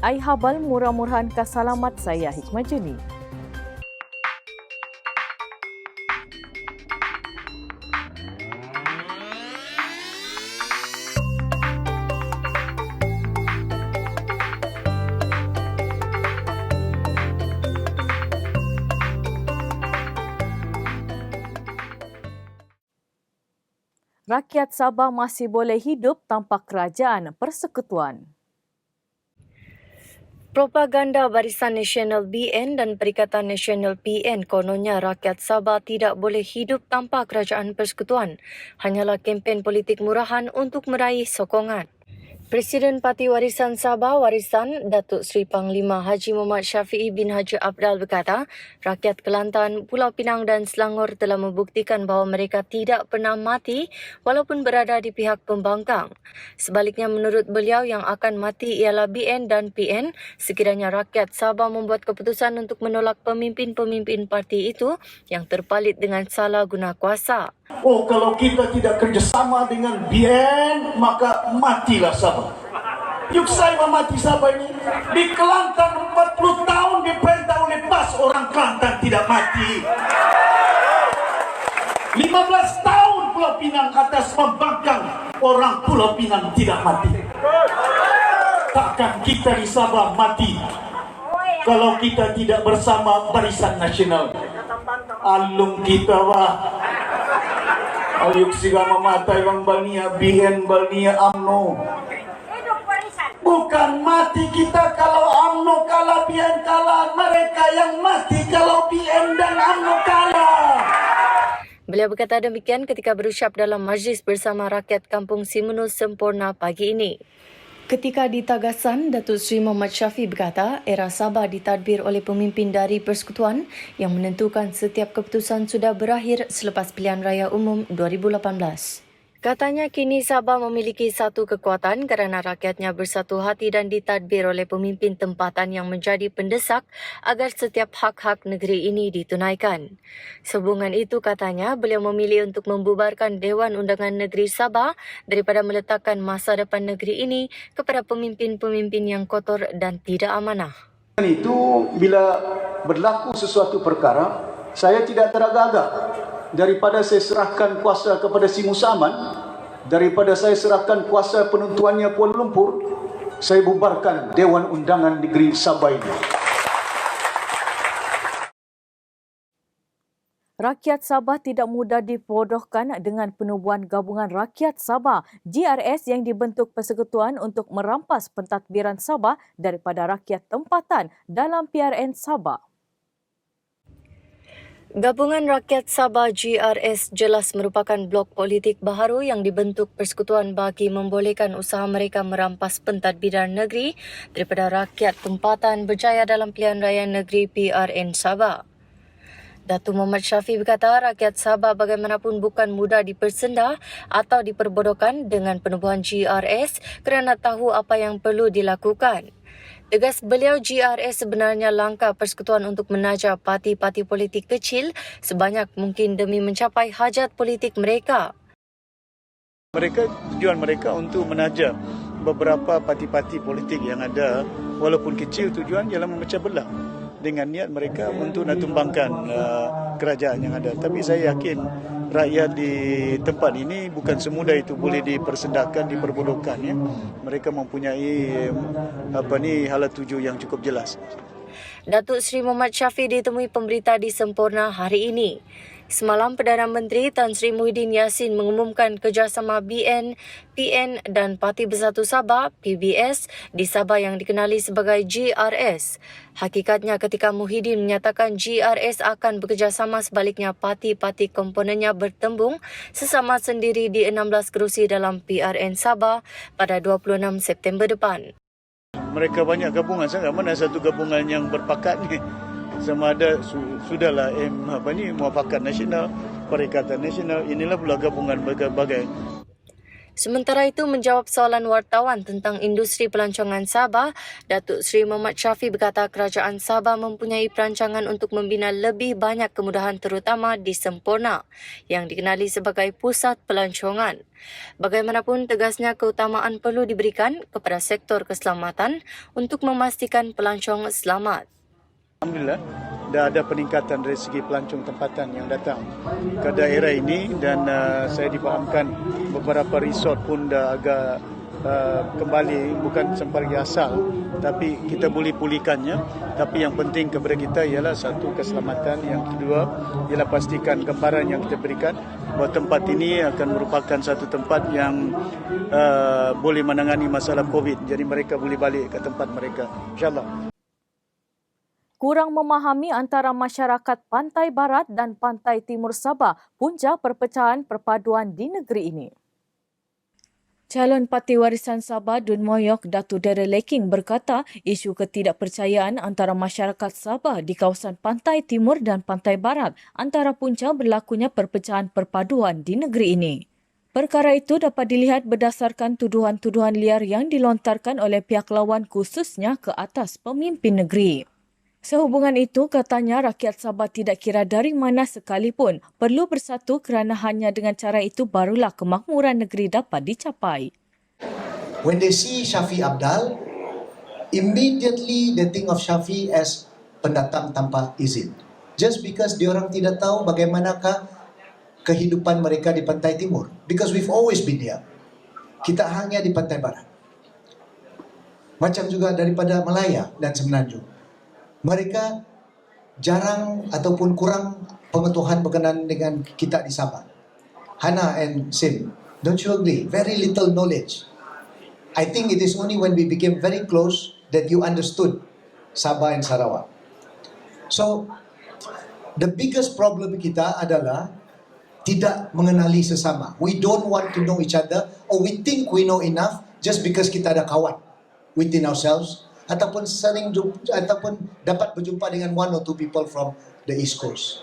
Ai habal murah-murahan kasalamat saya Hikmah Jeni. Rakyat Sabah masih boleh hidup tanpa kerajaan persekutuan. Propaganda Barisan Nasional BN dan Perikatan Nasional PN kononnya rakyat Sabah tidak boleh hidup tanpa kerajaan persekutuan. Hanyalah kempen politik murahan untuk meraih sokongan. Presiden Parti Warisan Sabah Warisan Datuk Seri Panglima Haji Muhammad Syafiee bin Haji Abdal berkata, rakyat Kelantan, Pulau Pinang dan Selangor telah membuktikan bahawa mereka tidak pernah mati walaupun berada di pihak pembangkang. Sebaliknya menurut beliau yang akan mati ialah BN dan PN sekiranya rakyat Sabah membuat keputusan untuk menolak pemimpin-pemimpin parti itu yang terpalit dengan salah guna kuasa. Oh, kalau kita tidak kerjasama dengan BN, maka matilah Sabah. Yuk saya mati Sabah ini. Di Kelantan 40 tahun diperintah oleh PAS, orang Kelantan tidak mati. 15 tahun Pulau Pinang atas pembangkang, orang Pulau Pinang tidak mati. Takkan kita di Sabah mati kalau kita tidak bersama Barisan Nasional. Alung kita wah. Ayuk siga mematai bang Balnia, BN Balnia AMNO. Bukan mati kita kalau AMNO kalah, BN kalah. Mereka yang mati kalau BN dan AMNO kalah. Beliau berkata demikian ketika berucap dalam majlis bersama rakyat Kampung Simunus Semporna pagi ini. Ketika di Tagasan, Datuk Seri Muhammad Syafiee berkata, era Sabah ditadbir oleh pemimpin dari persekutuan yang menentukan setiap keputusan sudah berakhir selepas pilihan raya umum 2018. Katanya kini Sabah memiliki satu kekuatan kerana rakyatnya bersatu hati dan ditadbir oleh pemimpin tempatan yang menjadi pendesak agar setiap hak-hak negeri ini ditunaikan. Sehubungan itu katanya beliau memilih untuk membubarkan Dewan Undangan Negeri Sabah daripada meletakkan masa depan negeri ini kepada pemimpin-pemimpin yang kotor dan tidak amanah. Itu bila berlaku sesuatu perkara, saya tidak teragak-agak. Daripada saya serahkan kuasa kepada Si Musa Aman, daripada saya serahkan kuasa penentuannya Kuala Lumpur, saya bubarkan Dewan Undangan Negeri Sabah ini. Rakyat Sabah tidak mudah dibodohkan dengan penubuhan Gabungan Rakyat Sabah GRS yang dibentuk persekutuan untuk merampas pentadbiran Sabah daripada rakyat tempatan dalam PRN Sabah. Gabungan Rakyat Sabah GRS jelas merupakan blok politik baharu yang dibentuk persekutuan bagi membolehkan usaha mereka merampas pentadbiran negeri daripada rakyat tempatan berjaya dalam pilihan raya negeri PRN Sabah. Datuk Muhammad Syafiee berkata rakyat Sabah bagaimanapun bukan mudah dipersendah atau diperbodohkan dengan penubuhan GRS kerana tahu apa yang perlu dilakukan. Tegas beliau, GRS sebenarnya langkah persekutuan untuk menaja parti-parti politik kecil sebanyak mungkin demi mencapai hajat politik mereka. Tujuan mereka untuk menaja beberapa parti-parti politik yang ada, walaupun kecil, tujuan ialah memecah belah dengan niat mereka untuk nak tumbangkan kerajaan yang ada. Tapi saya yakin rakyat di tempat ini bukan semudah itu boleh dipersendahkan, diperbodohkan. Ya. Mereka mempunyai hala tuju yang cukup jelas. Datuk Seri Muhammad Syafiee ditemui pemberita di Semporna hari ini. Semalam Perdana Menteri Tan Sri Muhyiddin Yassin mengumumkan kerjasama BN, PN dan Parti Bersatu Sabah PBS di Sabah yang dikenali sebagai GRS. Hakikatnya ketika Muhyiddin menyatakan GRS akan bekerjasama, sebaliknya parti-parti komponennya bertembung sesama sendiri di 16 kerusi dalam PRN Sabah pada 26 September depan. Mereka banyak gabungan sangat, mana satu gabungan yang berpakat ni. Sama ada sudahlah Muafakat Nasional, Perikatan Nasional, inilah pula gabungan berbagai. Sementara itu, menjawab soalan wartawan tentang industri pelancongan Sabah, Datuk Seri Mohamad Shafie berkata kerajaan Sabah mempunyai perancangan untuk membina lebih banyak kemudahan terutama di Semporna yang dikenali sebagai pusat pelancongan. Bagaimanapun, tegasnya keutamaan perlu diberikan kepada sektor keselamatan untuk memastikan pelancong selamat. Alhamdulillah, dah ada peningkatan dari segi pelancong tempatan yang datang ke daerah ini dan saya difahamkan beberapa resort pun dah agak kembali, bukan seperti asal, tapi kita boleh pulihkannya. Tapi yang penting kepada kita ialah satu, keselamatan. Yang kedua ialah pastikan gambaran yang kita berikan bahawa tempat ini akan merupakan satu tempat yang boleh menangani masalah COVID. Jadi mereka boleh balik ke tempat mereka, insyaAllah. Kurang memahami antara masyarakat Pantai Barat dan Pantai Timur Sabah punca perpecahan perpaduan di negeri ini. Calon Parti Warisan Sabah Dun Moyok Datuk Daryl Leking berkata isu ketidakpercayaan antara masyarakat Sabah di kawasan Pantai Timur dan Pantai Barat antara punca berlakunya perpecahan perpaduan di negeri ini. Perkara itu dapat dilihat berdasarkan tuduhan-tuduhan liar yang dilontarkan oleh pihak lawan khususnya ke atas pemimpin negeri. Sehubungan itu, katanya rakyat Sabah tidak kira dari mana sekalipun perlu bersatu kerana hanya dengan cara itu barulah kemakmuran negeri dapat dicapai. When they see Shafie Apdal, immediately they think of Shafie as pendatang tanpa izin. Just because diorang tidak tahu bagaimanakah kehidupan mereka di Pantai Timur. Because we've always been here. Kita hanya di Pantai Barat. Macam juga daripada Malaya dan Semenanjung. Mereka jarang ataupun kurang pengetahuan berkenaan dengan kita di Sabah. Hana and Sim, don't you agree? Very little knowledge. I think it is only when we became very close that you understood Sabah and Sarawak. So, the biggest problem kita adalah tidak mengenali sesama. We don't want to know each other, or we think we know enough just because kita ada kawan within ourselves, ataupun dapat berjumpa dengan one or two people from the East Coast.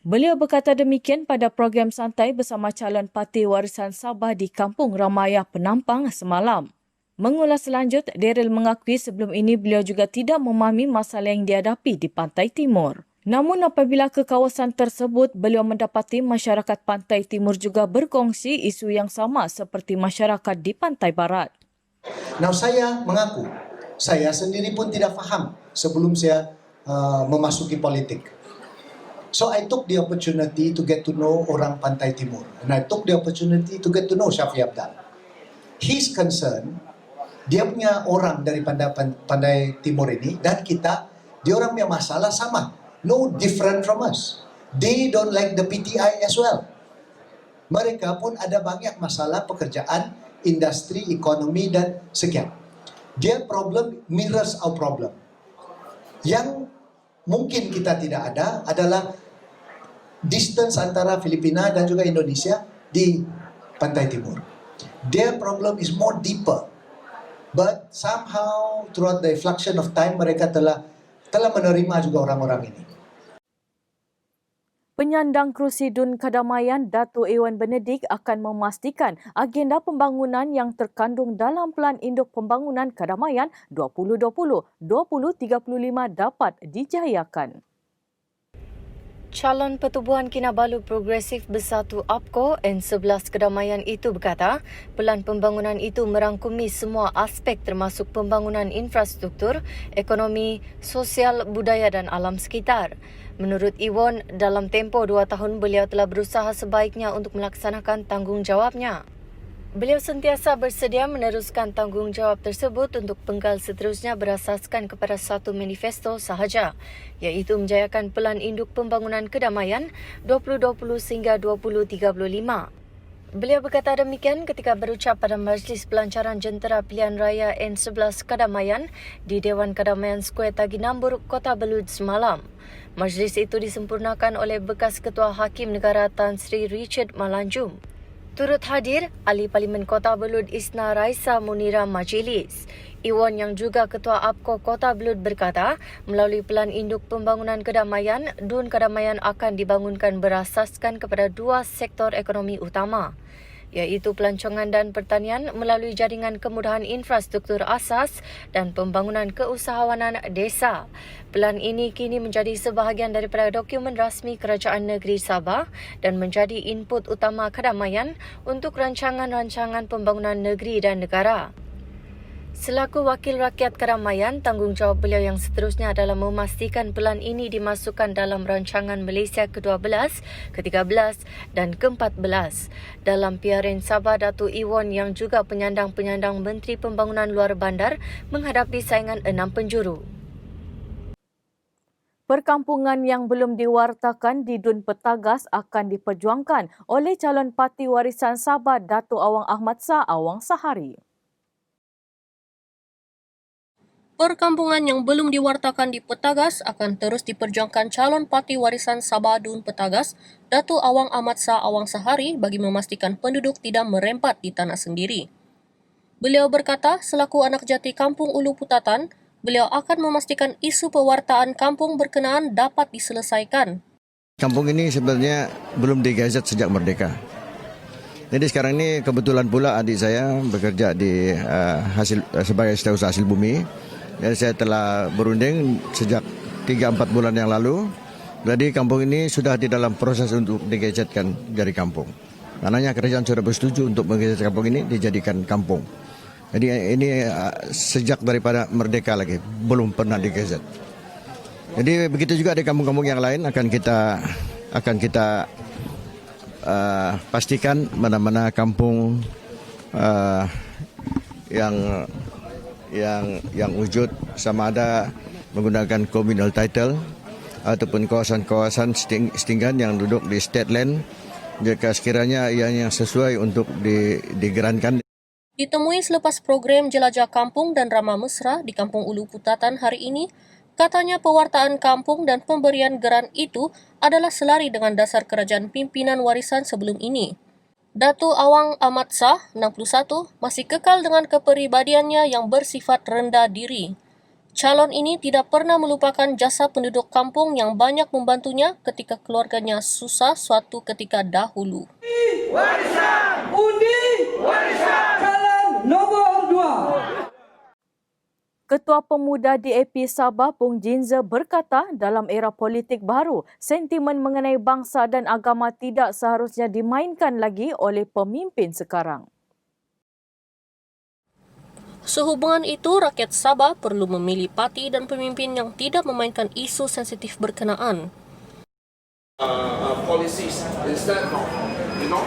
Beliau berkata demikian pada program santai bersama calon Parti Warisan Sabah di Kampung Ramaiah Penampang semalam. Mengulas lanjut, Daryl mengakui sebelum ini beliau juga tidak memahami masalah yang dihadapi di Pantai Timur. Namun apabila ke kawasan tersebut, beliau mendapati masyarakat Pantai Timur juga berkongsi isu yang sama seperti masyarakat di Pantai Barat. Now saya mengaku, saya sendiri pun tidak faham sebelum saya memasuki politik. So I took the opportunity to get to know orang Pantai Timur. And I took the opportunity to get to know Shafie Apdal. His concern, dia punya orang dari Pantai Timur ini dan kita, dia orang punya masalah sama. No different from us. They don't like the PTI as well. Mereka pun ada banyak masalah pekerjaan, industri, ekonomi dan sekian. Their problem mirrors our problem. Yang mungkin kita tidak ada adalah distance antara Filipina dan juga Indonesia di Pantai Timur. Their problem is more deeper. But somehow throughout the fluctuation of time mereka telah menerima juga orang-orang ini. Penyandang kerusi Dun Kedamaian Datuk Ewan Benedik akan memastikan agenda pembangunan yang terkandung dalam Pelan Induk Pembangunan Kedamaian 2020-2035 dapat dijayakan. Calon Pertubuhan Kinabalu Progresif Bersatu APCO N11 Kedamaian itu berkata, pelan pembangunan itu merangkumi semua aspek termasuk pembangunan infrastruktur, ekonomi, sosial, budaya dan alam sekitar. Menurut Iwan, dalam tempoh 2 tahun beliau telah berusaha sebaiknya untuk melaksanakan tanggungjawabnya. Beliau sentiasa bersedia meneruskan tanggungjawab tersebut untuk penggal seterusnya berasaskan kepada satu manifesto sahaja, iaitu menjayakan Pelan Induk Pembangunan Kedamaian 2020 sehingga 2035. Beliau berkata demikian ketika berucap pada Majlis Pelancaran Jentera Pilihan Raya N11 Kedamaian di Dewan Kedamaian Square Taginambur, Kota Belud semalam. Majlis itu disempurnakan oleh bekas Ketua Hakim Negara Tan Sri Richard Malanjum. Turut hadir Ahli Parlimen Kota Belud Isna Raisa Munira Majlis. Iwan yang juga Ketua APCO Kota Belud berkata, melalui Pelan Induk Pembangunan Kedamaian, Dun Kedamaian akan dibangunkan berasaskan kepada 2 sektor ekonomi utama. iaitu pelancongan dan pertanian melalui jaringan kemudahan infrastruktur asas dan pembangunan keusahawanan desa. Pelan ini kini menjadi sebahagian daripada dokumen rasmi Kerajaan Negeri Sabah dan menjadi input utama kedamaian untuk rancangan-rancangan pembangunan negeri dan negara. Selaku Wakil Rakyat Kedamaian, tanggungjawab beliau yang seterusnya adalah memastikan pelan ini dimasukkan dalam rancangan Malaysia ke-12, ke-13 dan ke-14. Dalam PRN Sabah, Datuk Iwan yang juga penyandang-penyandang Menteri Pembangunan Luar Bandar menghadapi saingan 6 penjuru. Perkampungan yang belum diwartakan di Dun Petagas akan diperjuangkan oleh calon Parti Warisan Sabah Datuk Awang Ahmad Shah Awang Sahari. Perkampungan yang belum diwartakan di Petagas akan terus diperjuangkan calon Parti Warisan Sabah Dun Petagas, Datuk Awang Ahmad Shah Awang Sahari bagi memastikan penduduk tidak merempat di tanah sendiri. Beliau berkata, selaku anak jati Kampung Ulu Putatan, beliau akan memastikan isu pewartaan kampung berkenaan dapat diselesaikan. Kampung ini sebenarnya belum digazet sejak merdeka. Jadi sekarang ini kebetulan pula adik saya bekerja di sebagai setiausaha hasil bumi. Dan saya telah berunding sejak 3-4 bulan yang lalu. Jadi kampung ini sudah di dalam proses untuk digazetkan jadi kampung. Karenanya kerajaan sudah bersetuju untuk menggajet kampung ini dijadikan kampung. Jadi ini sejak daripada merdeka lagi belum pernah digazet. Jadi begitu juga di kampung-kampung yang lain akan kita pastikan mana-mana kampung yang wujud sama ada menggunakan communal title ataupun kawasan-kawasan setinggan yang duduk di state land jika sekiranya yang sesuai untuk digerankan. Ditemui selepas program Jelajah Kampung dan Ramah Mesra di Kampung Ulu Putatan hari ini, katanya pewartaan kampung dan pemberian geran itu adalah selari dengan dasar kerajaan pimpinan warisan sebelum ini. Datuk Awang Ahmad Shah, 61, masih kekal dengan kepribadiannya yang bersifat rendah diri. Calon ini tidak pernah melupakan jasa penduduk kampung yang banyak membantunya ketika keluarganya susah suatu ketika dahulu. Warisan! Undi! Warisan! Calon nombor 2. Ketua Pemuda DAP Sabah Pung Jinza berkata dalam era politik baru, sentimen mengenai bangsa dan agama tidak seharusnya dimainkan lagi oleh pemimpin sekarang. Sehubungan itu, rakyat Sabah perlu memilih parti dan pemimpin yang tidak memainkan isu sensitif berkenaan. Policies instead of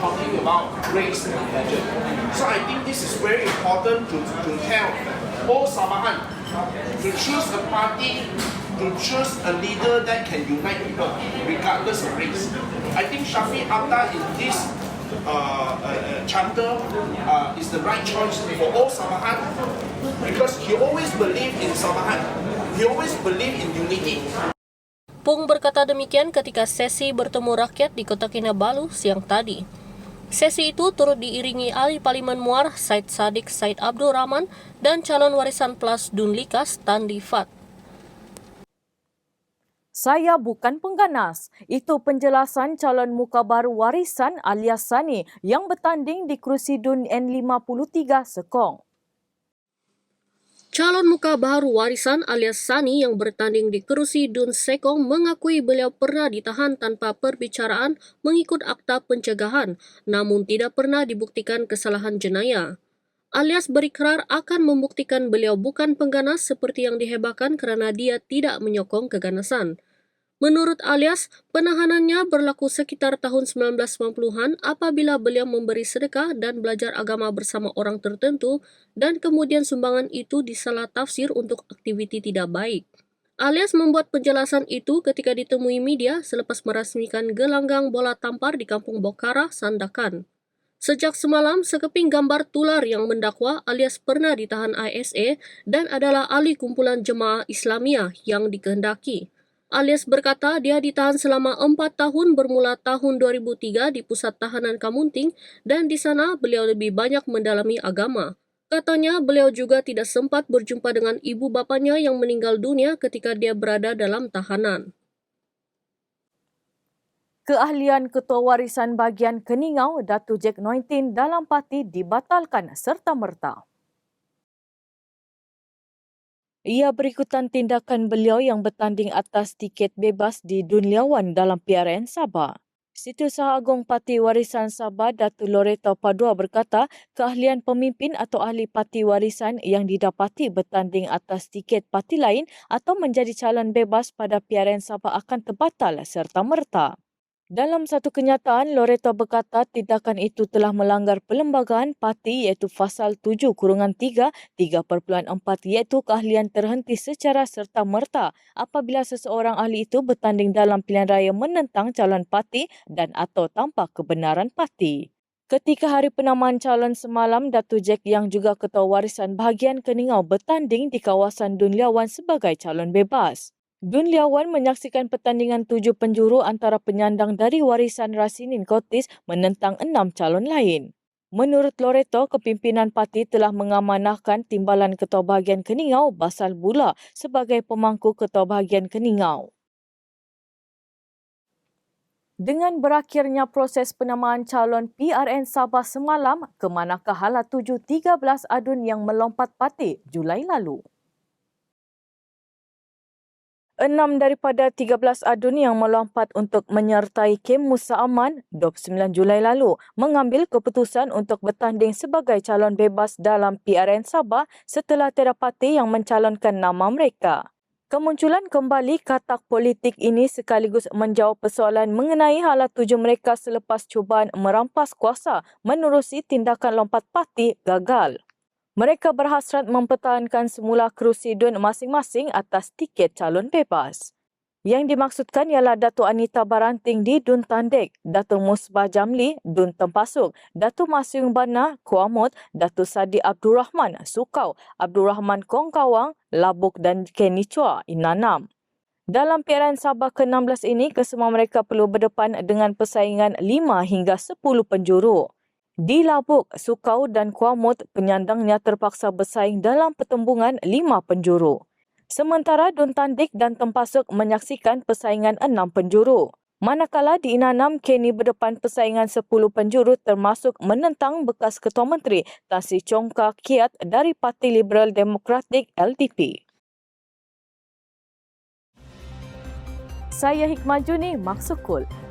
talking about race and religion. So I think this is very important to tell all Sabahan to choose a party, to choose a leader that can unite people regardless of race. I think Shafi Abdal in this chapter is the right choice for all Sabahan because he always believed in Sabahan. He always believed in unity. Pung berkata demikian ketika sesi bertemu rakyat di Kota Kinabalu siang tadi. Sesi itu turut diiringi Ahli Parlimen Muar Syed Saddiq Syed Abdul Rahman dan calon warisan PLAS Dun Likas Tan Li Fat. Saya bukan pengganas. Itu penjelasan calon muka baru warisan alias Sani yang bertanding di kerusi Dun N53 Sekong. Calon muka baru warisan alias Sani yang bertanding di kerusi Dun Sekong mengakui beliau pernah ditahan tanpa perbicaraan mengikut akta pencegahan, namun tidak pernah dibuktikan kesalahan jenayah. Alias berikrar akan membuktikan beliau bukan pengganas seperti yang dihebahkan kerana dia tidak menyokong keganasan. Menurut alias, penahanannya berlaku sekitar tahun 1990-an apabila beliau memberi sedekah dan belajar agama bersama orang tertentu dan kemudian sumbangan itu disalah tafsir untuk aktiviti tidak baik. Alias membuat penjelasan itu ketika ditemui media selepas merasmikan gelanggang bola tampar di Kampung Bokara, Sandakan. Sejak semalam, sekeping gambar tular yang mendakwa alias pernah ditahan ISA dan adalah ahli kumpulan jemaah Islamiyah yang dikehendaki. Alias berkata dia ditahan selama 4 tahun bermula tahun 2003 di Pusat Tahanan Kamunting dan di sana beliau lebih banyak mendalami agama. Katanya beliau juga tidak sempat berjumpa dengan ibu bapanya yang meninggal dunia ketika dia berada dalam tahanan. Keahlian Ketua Warisan Bahagian Keningau Datu Jack Nointin dalam parti dibatalkan serta-merta. Ia berikutan tindakan beliau yang bertanding atas tiket bebas di Dun Liawan dalam PRN Sabah. Setiausaha Agung Parti Warisan Sabah Datu Loreto Padua berkata keahlian pemimpin atau ahli parti warisan yang didapati bertanding atas tiket parti lain atau menjadi calon bebas pada PRN Sabah akan terbatal serta-merta. Dalam satu kenyataan, Loreto berkata tindakan itu telah melanggar perlembagaan parti iaitu Fasal 7-3, 3.4 iaitu keahlian terhenti secara serta-merta apabila seseorang ahli itu bertanding dalam pilihan raya menentang calon parti dan atau tanpa kebenaran parti. Ketika hari penamaan calon semalam, Datu Jack yang juga Ketua Warisan Bahagian Keningau bertanding di kawasan Dun Liawan sebagai calon bebas. Dun Liawan menyaksikan pertandingan 7 penjuru antara penyandang dari Warisan Rasinin Kotis menentang 6 calon lain. Menurut Loreto, kepimpinan parti telah mengamanahkan Timbalan Ketua Bahagian Keningau Basal Bula sebagai pemangku Ketua Bahagian Keningau. Dengan berakhirnya proses penamaan calon PRN Sabah semalam, ke manakah hala tuju 13 adun yang melompat parti Julai lalu? 6 daripada 13 adun yang melompat untuk menyertai kem Musa Aman 29 Julai lalu mengambil keputusan untuk bertanding sebagai calon bebas dalam PRN Sabah setelah tiada parti yang mencalonkan nama mereka. Kemunculan kembali katak politik ini sekaligus menjawab persoalan mengenai hala tuju mereka selepas cubaan merampas kuasa menerusi tindakan lompat parti gagal. Mereka berhasrat mempertahankan semula kerusi Dun masing-masing atas tiket calon bebas. Yang dimaksudkan ialah Datuk Anita Baranting di Dun Tandek, Datuk Musbah Jamli, Dun Tempasuk, Datuk Masyung Bana, Kuamot, Datuk Sadi Abdul Rahman, Sukau, Abdul Rahman Kongkawang, Labuk dan Kenny Chua, Inanam. Dalam PRN Sabah ke-16 ini, kesemua mereka perlu berdepan dengan persaingan 5 hingga 10 penjuru. Di Labuk, Sukau dan Kuamot, penyandangnya terpaksa bersaing dalam pertembungan 5 penjuru. Sementara Dun Tandik dan Tempasuk menyaksikan persaingan 6 penjuru. Manakala di Inanam, Kenny berdepan persaingan 10 penjuru termasuk menentang bekas Ketua Menteri Tan Sri Chongka Kiat dari Parti Liberal Demokratik LDP. Saya Hikmah Juni, Maksukul.